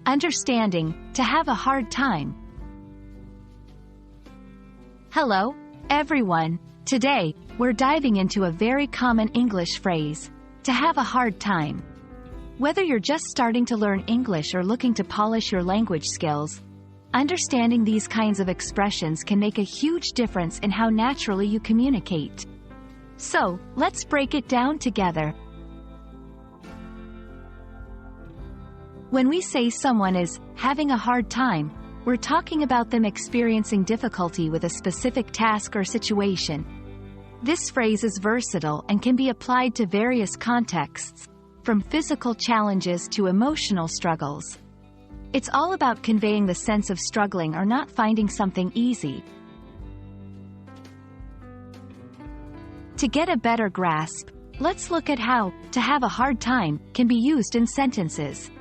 Understanding, to have a hard time. Hello, everyone. Today, we're diving into a very common English phrase, to have a hard time. Whether you're just starting to learn English or looking to polish your language skills, understanding these kinds of expressions can make a huge difference in how naturally you communicate. So, let's break it down together. When we say someone is having a hard time, we're talking about them experiencing difficulty with a specific task or situation. This phrase is versatile and can be applied to various contexts, from physical challenges to emotional struggles. It's all about conveying the sense of struggling or not finding something easy. To get a better grasp, let's look at how to have a hard time can be used in sentences.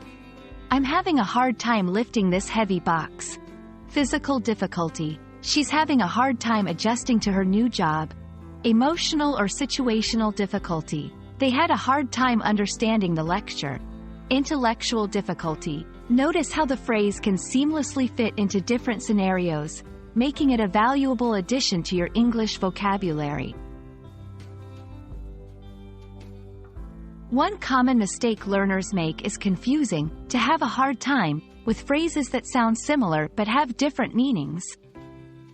I'm having a hard time lifting this heavy box. Physical difficulty. She's having a hard time adjusting to her new job. Emotional or situational difficulty. They had a hard time understanding the lecture. Intellectual difficulty. Notice how the phrase can seamlessly fit into different scenarios, making it a valuable addition to your English vocabulary. One common mistake learners make is confusing to have a hard time with phrases that sound similar but have different meanings.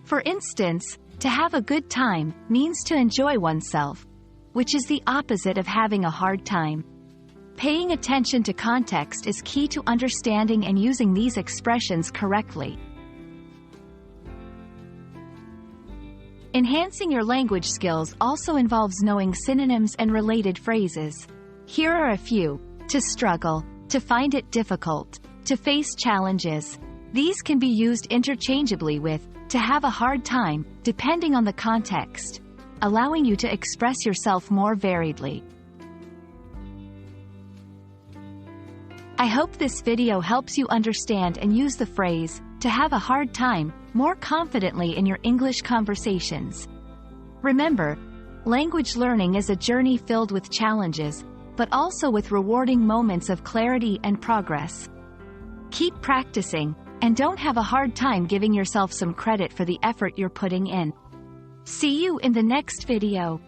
For instance, to have a good time means to enjoy oneself, which is the opposite of having a hard time. Paying attention to context is key to understanding and using these expressions correctly. Enhancing your language skills also involves knowing synonyms and related phrases. Here are a few. To struggle, to find it difficult, to face challenges. These can be used interchangeably with to have a hard time, depending on the context, allowing you to express yourself more variedly. I hope this video helps you understand and use the phrase, to have a hard time, more confidently in your English conversations. Remember, language learning is a journey filled with challenges, but also with rewarding moments of clarity and progress. Keep practicing, and don't have a hard time giving yourself some credit for the effort you're putting in. See you in the next video.